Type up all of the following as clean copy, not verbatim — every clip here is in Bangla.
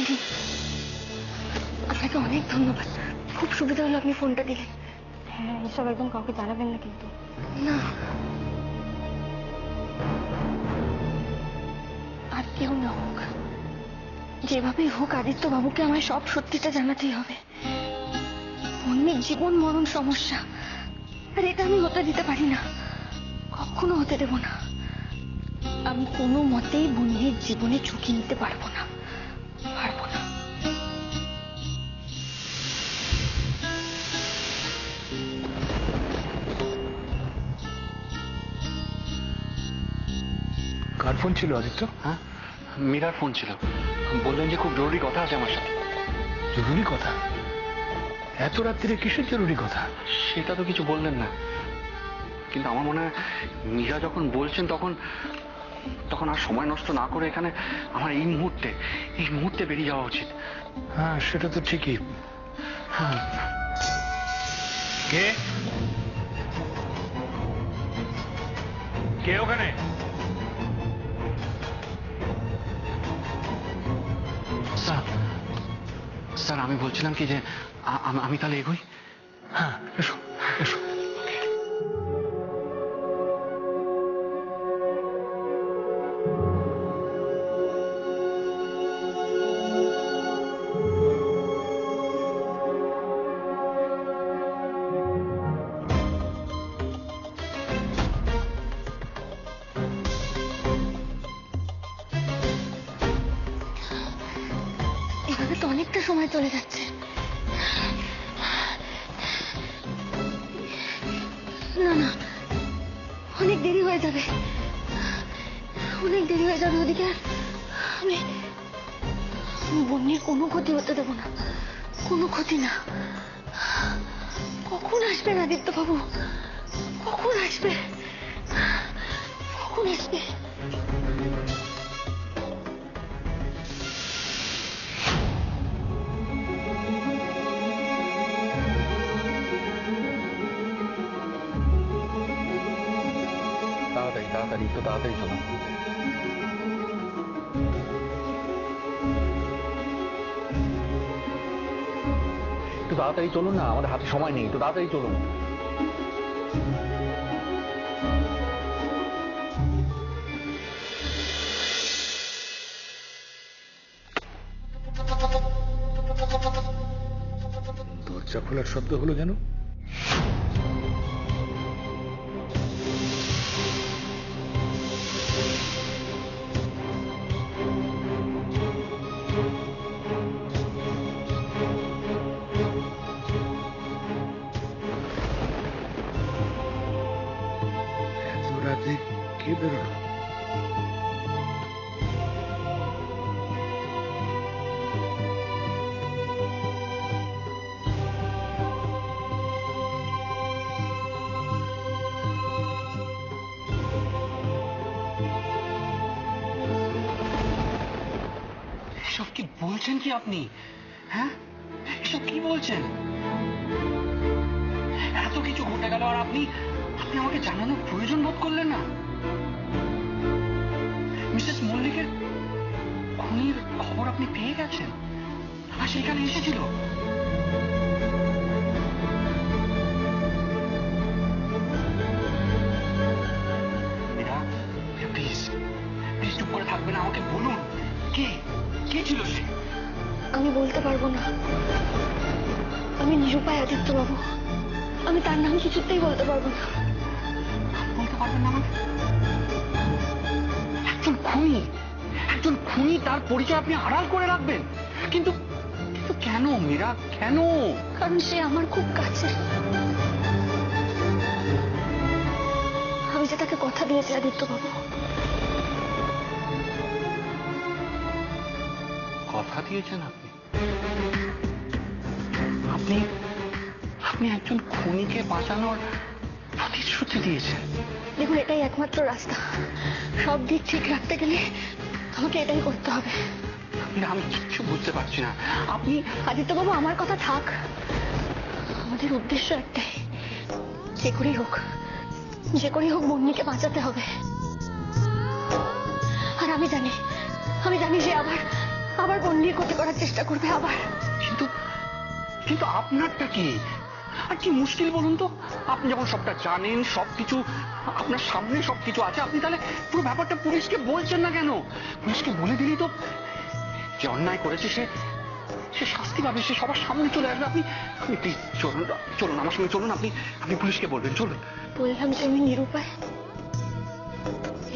দিদি, আপনাকে অনেক ধন্যবাদ। খুব সুবিধা হলো আপনি ফোনটা দিলেন। হ্যাঁ, এসব একদম কাউকে জানাবেন না কিন্তু। না, আর কেউ না হোক, যেভাবেই হোক আদিত্য বাবুকে আমায় সব সত্যিটা জানাতেই হবে। অন্যের জীবন মরণ সমস্যা, আর এটা আমি হতে দিতে পারি না, কখনো হতে দেব না। আমি কোনো মতেই বন্যের জীবনে ঝুঁকি নিতে পারবো না, পারবো না। কার ফোন ছিল আদিত্য? হ্যাঁ, মীরার ফোন ছিল। বললেন যে খুব জরুরি কথা আছে আমার সাথে। জরুরি কথা? এত রাত্রিরে কিসের জরুরি কথা? সেটা তো কিছু বললেন না, কিন্তু আমার মনে হয় মীরা যখন বলছেন তখন তখন আর সময় নষ্ট না করে এখানে আমার এই মুহূর্তে বেরিয়ে যাওয়া উচিত। হ্যাঁ, সেটা তো ঠিকই। হ্যাঁ। কে কে ওখানে? স্যার, আমি বলছিলাম কি যে আমি তাহলে এগোই। হ্যাঁ, এসো এসো। এভাবে তো অনেকটা সময় চলে যাচ্ছে। না না, অনেক দেরি হয়ে যাবে, অনেক দেরি হয়ে যাবে। ওদিকে আমি বন্যের কোনো ক্ষতি হতে দেবো না, কোনো ক্ষতি না। কখন আসবেন আদিত্য বাবু? কখন আসবে? কখন আসবে? তাড়াতাড়ি তাড়াতাড়ি, একটু তাড়াতাড়ি চলো। একটু তাড়াতাড়ি চলুন না, আমাদের হাতে সময় নেই, একটু তাড়াতাড়ি চলুন। দরজা খোলার শব্দ হলো যেন। এত রাতে কে বেরোলো? এসব কি বলছেন কি আপনি? হ্যাঁ, এসব কি বলছেন? এত কিছু ঘটে গেল আর আপনি আমাকে জানানোর প্রয়োজন বোধ করলেন না? মিসেস মল্লিকের খুনির খবর আপনি পেয়ে গেছেন আর সেখানে এসেছিল? মীরা, প্লিজ প্লিজ চুপ করে থাকবেন, আমাকে বলুন কে কে ছিল সে? আমি বলতে পারবো না। আমি নিরুপায় আদিত্য বাবু, আমি তার নাম কিছুতেই বলতে পারবো না। বলতে পারবেন না মানে? একজন খুনি তার পরিচয় আপনি আড়াল করে রাখবেন? কিন্তু কেন মীরা, কেন? কারণ সে আমার খুব কাছে। আমি যে তাকে কথা দিয়েছি আদিত্য বাবু। কথা দিয়েছেন আপনি? আপনি আপনি একজন খুনিকে বাঁচানোর প্রতিশ্রুতি দিয়েছেন? দেখুন, এটাই একমাত্র রাস্তা। সব দিক ঠিক রাখতে গেলে আমাকে এটাই করতে হবে। আমি কিচ্ছু বুঝতে পারছি না। আপনি আদিত্য বাবু, আমার কথা থাক। আমাদের উদ্দেশ্য একটাই, যে করেই হোক বন্যিকে বাঁচাতে হবে। আর আমি জানি যে আবার বন্যির ক্ষতি করার চেষ্টা করবে আবার। কিন্তু কিন্তু আপনারটা কি, আর কি মুশকিল বলুন তো? আপনি যখন সবটা জানেন, সবকিছু আপনার সামনে সবকিছু আছে, আপনি তাহলে পুরো ব্যাপারটা পুলিশকে বলছেন না কেন? পুলিশকে বলে দিলেই তো যে অন্যায় করেছে সে সে শাস্তি পাবে, সে সবার সামনে চলে আসবে। আপনি আপনি প্লিজ চলুন, চলুন আমার সঙ্গে চলুন, আপনি আপনি পুলিশকে বলবেন, চলুন। বললাম যে আমি নিরুপায়,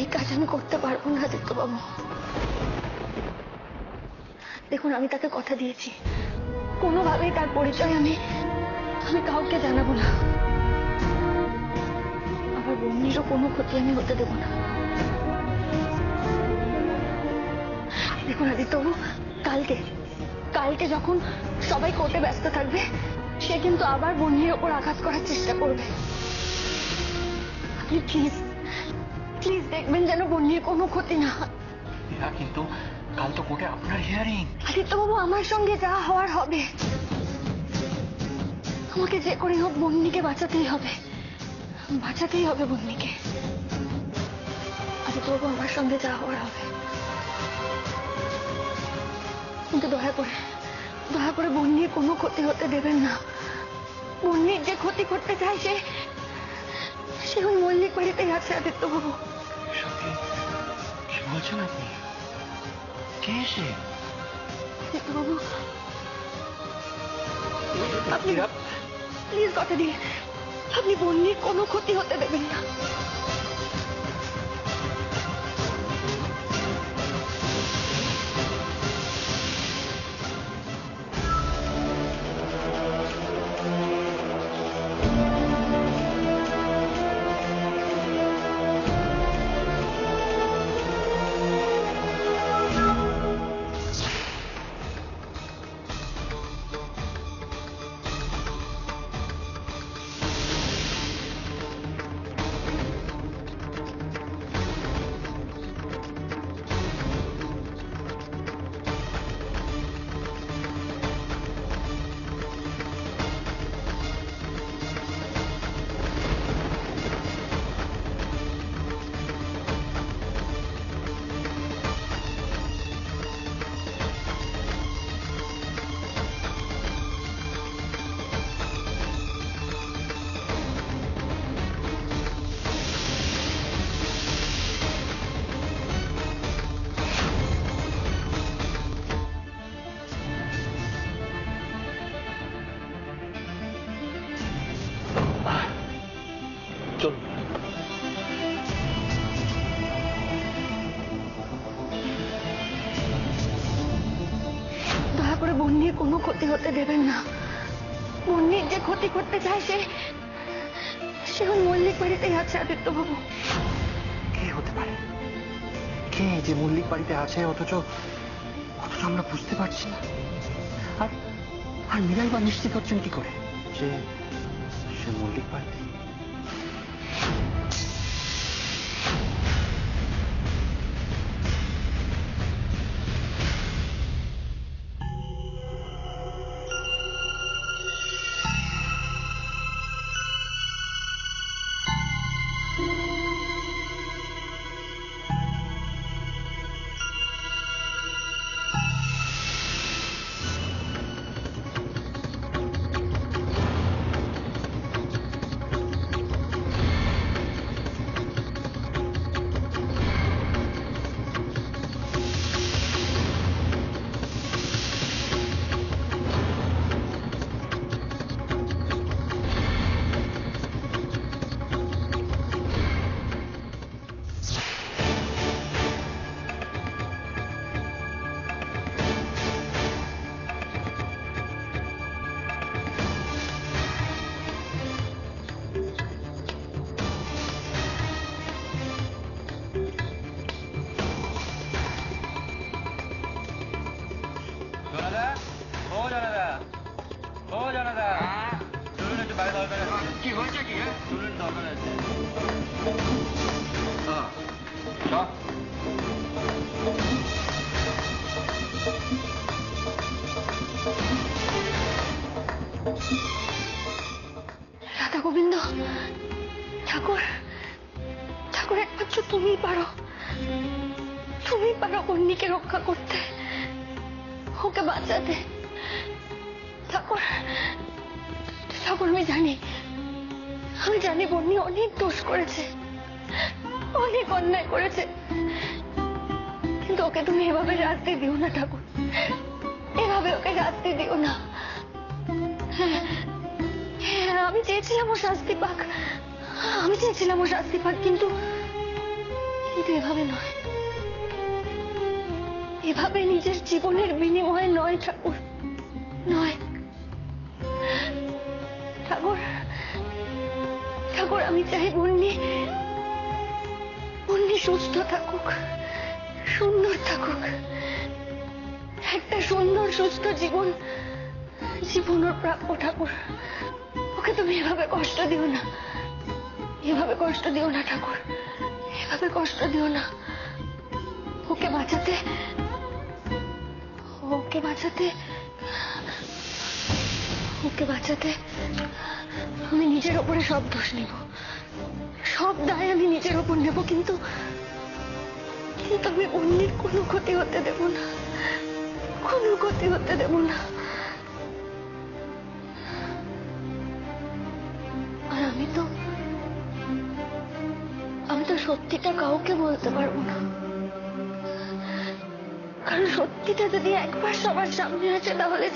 এই কাজ আমি করতে পারবো না আদিত্যবাবু। দেখুন, আমি তাকে কথা দিয়েছি, কোনোভাবেই তার পরিচয় আমি কাউকে জানাবো না। আবার বন্যিরও কোনো ক্ষতি আমি হতে দেব না। দেখুন আদিত্যবাবু, কালকে যখন সবাই কোর্টে ব্যস্ত থাকবে, সে কিন্তু আবার বন্যির ওপর আঘাত করার চেষ্টা করবে। আপনি প্লিজ প্লিজ দেখবেন যেন বন্যির কোনো ক্ষতি না হয়। কিন্তু কাল তো কোর্টে আপনার হিয়ারিং। আদিত্যবাবু, আমার সঙ্গে যা হওয়ার হবে। আমাকে যে করে হোক বন্যিকে বাঁচাতেই হবে বন্যিকে। আদিত্যবাবু, আমার সঙ্গে যা হওয়ার হবে, কিন্তু দয়া করে বন্যির কোনো ক্ষতি হতে দেবেন না। বন্যির যে ক্ষতি করতে চায় সে ওই মল্লিক বাড়িতেই আছে আদিত্যবাবু। সত্যি কি বলছেন আপনি? কে সে? আদিত্যবাবু, আপনি প্লিজ কথা দিন, আপনি বন্যির কোনো ক্ষতি হতে দেবেন না। চলুন। দয়া করে বন্যির কোনো ক্ষতি হতে দেবেন না। বন্যির যে ক্ষতি করতে চায় সে ওই মল্লিক বাড়িতেই আছে আদিত্যবাবু। কে হতে পারে? কে যে মল্লিক বাড়িতে আছে অথচ আমরা বুঝতে পারছি না? আর আর মীরাই বা নিশ্চিত হচ্ছেন কি করে যে সে মল্লিক বাড়িতে? কি হয়েছে কি? চলুন, দরকার আছে। রাধা গোবিন্দ, ঠাকুর একমাত্র তুমিই পারো বন্যিকে রক্ষা করতে। ওকে বাঁচাতে। ঠাকুর, ঠাকুর, আমি জানি বন্যি অনেক দোষ করেছে, অনেক অন্যায় করেছে, কিন্তু ওকে তুমি এভাবে রাখতে দিও না ঠাকুর, এভাবে ওকে রাখতে দিও না। হ্যাঁ, আমি চেয়েছিলাম ও শাস্তি পাক, কিন্তু এভাবে নয়, এভাবে নিজের জীবনের বিনিময়ে নয় ঠাকুর, নয়। ঠাকুর, ঠাকুর, আমি চাই বন্যি সুস্থ থাকুক, সুন্দর থাকুক, একটা সুন্দর সুস্থ জীবন ওর প্রাপ্য ঠাকুর। ওকে তুমি এভাবে কষ্ট দিও না, এভাবে কষ্ট দিও না ঠাকুর, এভাবে কষ্ট দিও না। ওকে বাঁচাতে আমি নিজের ওপরে সব দোষ নেব, সব দায় আমি নিজের ওপর নেব, কিন্তু আমি অন্যের কোনো ক্ষতি হতে দেব না, কোনো ক্ষতি হতে দেব না। আর আমি তো সত্যিটা কাউকে বলতে পারবো না, কারণ সত্যিটা যদি একবার সবার সামনে আসে তাহলে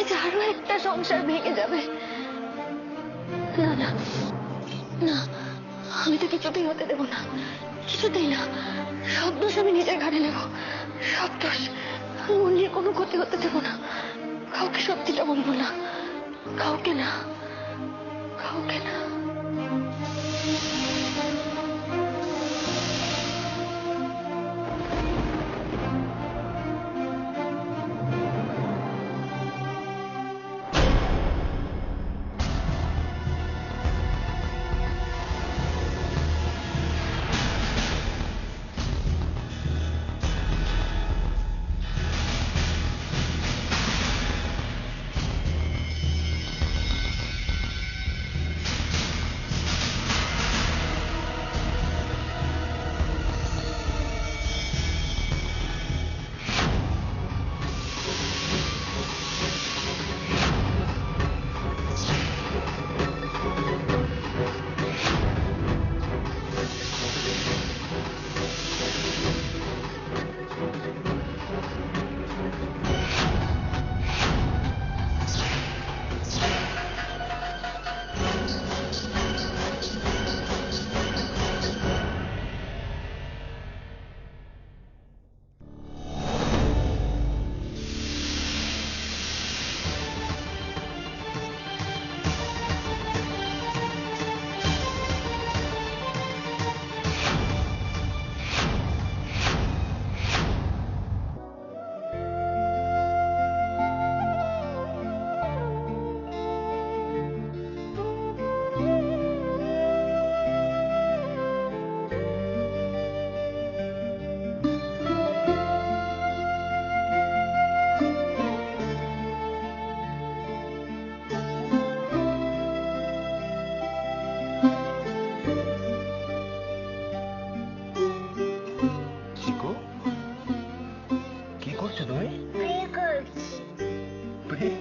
যে আরো একটা সংসার ভেঙে যাবে। না না না, আমি তো কিছুতেই হতে দেব না, কিছুতেই না। সব দোষ আমি নিজের ঘাড়ে নেব, সব দোষ। অন্যের কোনো ক্ষতি হতে দেব না, কাউকে সত্যিটা বলবো না, কাউকে না, কাউকে না।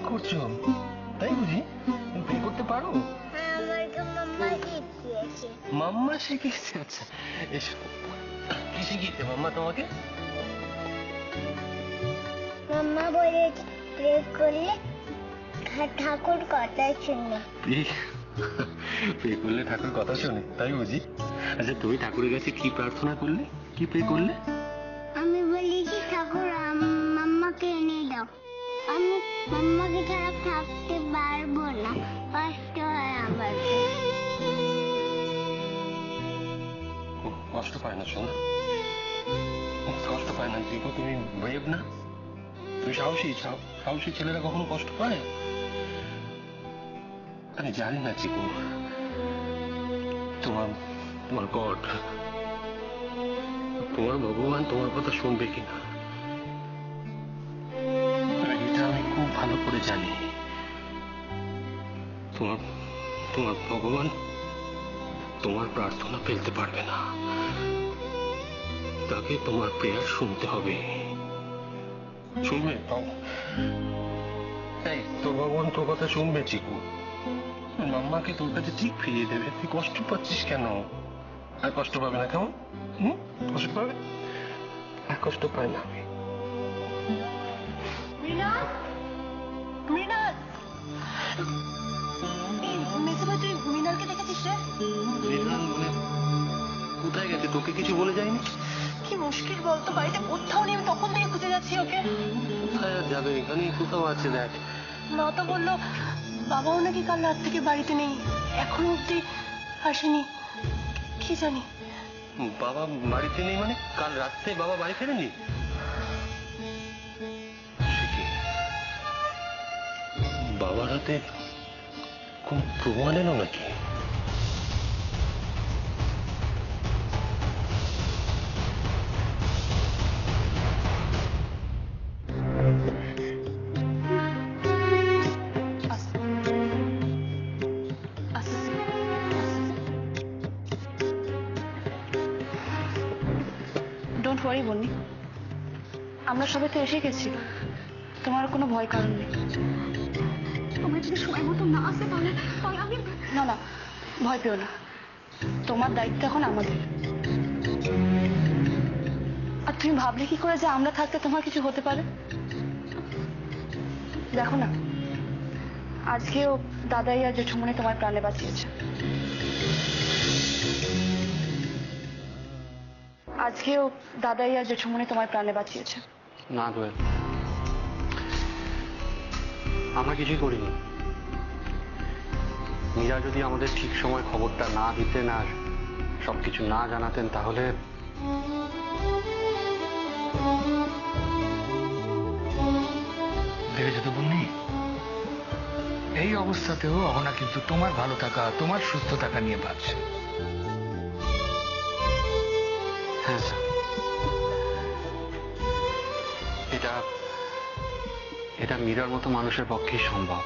করছো? তাই বুঝি? তুমি প্রে করতে পারো? আমাকে মাম্মা শিখিয়েছে। মাম্মা শিখিয়েছে? আচ্ছা, এসো। কি শিখিয়েছে মাম্মা তোমাকে? মাম্মা বলেছে প্রে করলে ঠাকুর কথা শুনে। প্রে করলে ঠাকুর কথা শোনে, তাই বুঝি? আচ্ছা, তুমি ঠাকুরের কাছে কি প্রার্থনা করলে, কি প্রে করলে? আমি বলেছি ঠাকুর মাম্মাকে এনে দাও, আমি মাম্মাকে ছাড়া থাকতে পারবো না, কষ্ট হয় আমার। কষ্ট পায় না শোনা, কষ্ট পায় না। দেখো তুমি ব্রেভ না, তুমি সাহসী ছেলেরা কখনো কষ্ট পায়? আমি জানি না চিকু, তোমার গড, তোমার ভগবান তোমার কথা শুনবে কিনা এটা আমি খুব ভালো করে জানি। তোমার ভগবান তোমার প্রার্থনা ফেলতে পারবে না, তাকে তোমার প্রেয়ার শুনতে হবে। শুনবে? এই তোর ভগবান তোর কথা শুনবে চিকু, মাম্মাকে তোর কাছে ঠিক ফিরিয়ে দেবে। তুই কষ্ট পাচ্ছিস কেন? আর কষ্ট পাবে না কেমন? কষ্ট পাবে? আর কষ্ট পায় না আমি। মৃণালকে দেখেছিস রে? কোথায় গেছে? তোকে কিছু বলে যায়নি? কি মুশকিল বলতো, বাড়িতে কোথাও নেই, আমি তখন থেকে খুঁজে যাচ্ছি ওকে। কোথায় আর যাবে? এখানেই কোথাও আছে, দেখ। মা তো বললো বাবাও নাকি কাল রাত থেকে বাড়িতে নেই, এখনো অব্দি আসেনি। কি জানি। বাবা বাড়িতে নেই মানে? কাল রাত্রে বাবা বাড়ি ফেরেনি? সে কি? বাবার হাতে কোন প্রমাণ এলো নাকি? ডোন্ট ওয়ারি বন্নি, আমরা সবাই তো এসে গেছি, তোমার কোনো ভয় কারণ নেই। তোমার যদি সময় মতো না আসে তাহলে আমি না না, ভয় পেও না, তোমার দায়িত্ব এখন আমাদের। আর তুমি ভাবলে কি করে যে আমরা থাকতে তোমার কিছু হতে পারে? দেখো না, আজকেও দাদাই আর জেঠুমনি তোমার প্রাণে বাঁচিয়েছে। আজকেও দাদাই আর জেঠুমনি তোমার প্রাণে বাঁচিয়েছে। না দোয়েল, আমরা কিছুই করিনি। মীরা যদি আমাদের ঠিক সময় খবরটা না দিতেন আর সবকিছু না জানাতেন তাহলে দেখেছো তো বন্নি, এই অবস্থাতেও অহনা কিন্তু তোমার ভালো থাকা, তোমার সুস্থ থাকা নিয়ে ভাবছে। হ্যাঁ স্যার, এটা মীরার মতো মানুষের পক্ষেই সম্ভব।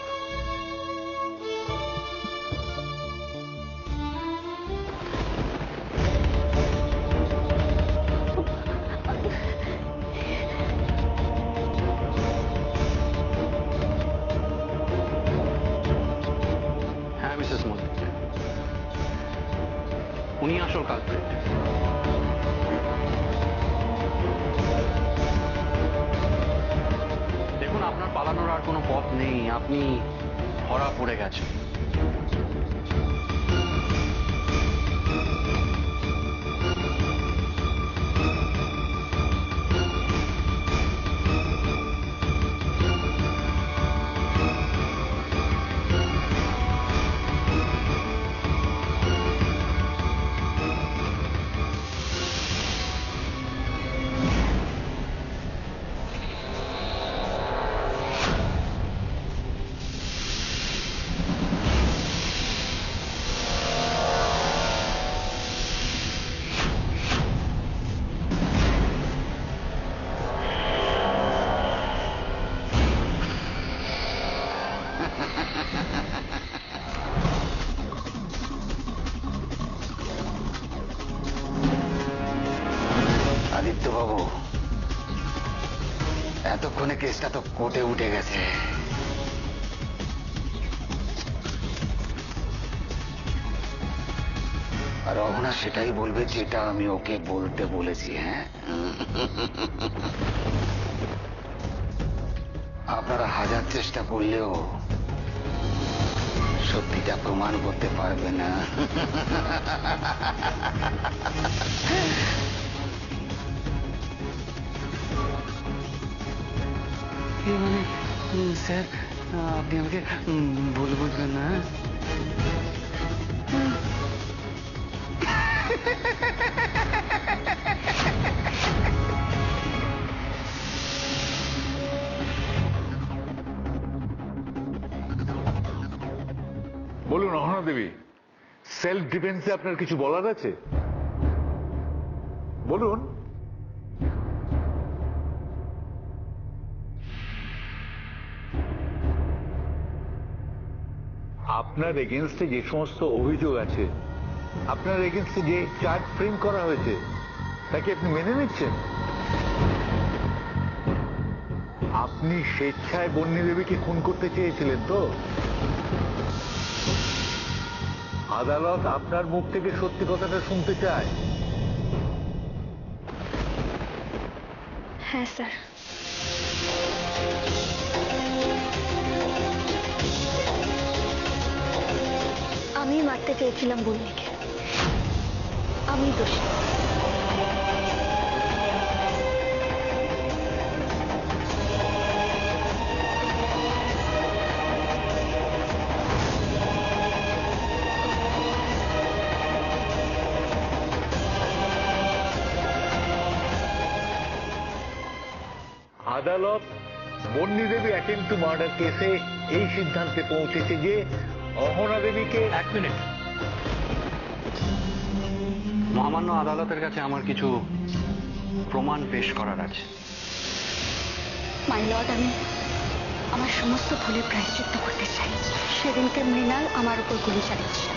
হ্যাঁ মিসেস মল্লিক, উনি আসল কালপ্রিট। দেখুন, আপনার পালানোর আর কোনো পথ নেই, আপনি ধরা পড়ে গেছেন। আদিত্যবাবু, এতক্ষণে কেসটা তো কোর্টে উঠে গেছে। আর অহনা সেটাই বলবে যেটা আমি ওকে বলতে বলেছি। হ্যাঁ, আপনারা হাজার চেষ্টা করলেও সত্যিটা প্রমাণ করতে পারবে না। মানে স্যার, আপনি আমাকে ভুল বুঝবেন না। বলুন অহনা দেবী, সেলফ ডিফেন্সে আপনার কিছু বলার আছে? বলুন। আপনার এগেনস্টে যে সমস্ত অভিযোগ আছে, আপনার এগেনস্টে যে চার্জ ফ্রেম করা হয়েছে, তাকে আপনি মেনে নিচ্ছেন? আপনি স্বেচ্ছায় বন্যী দেবীকে খুন করতে চেয়েছিলেন তো? আদালত আপনার মুখ থেকে সত্যি কথাটা শুনতে চায়। হ্যাঁ স্যার। আমি মারতে চেয়েছিলাম বন্যীকে, আমি দোষী। আদালত বন্যী দেবী অ্যাটেম্প টু মার্ডার কেসে এই সিদ্ধান্তে পৌঁছেছে যে অহনা দেবীকে। এক মিনিট, মহামান্য আদালতের কাছে আমার কিছু প্রমাণ পেশ করার আছে। মাই লর্ড, আমি আমার সমস্ত ভুলের প্রায়শ্চিত্ত করতে চাই। সেদিনকে মৃণাল আমার উপর গুলি চালিয়েছে।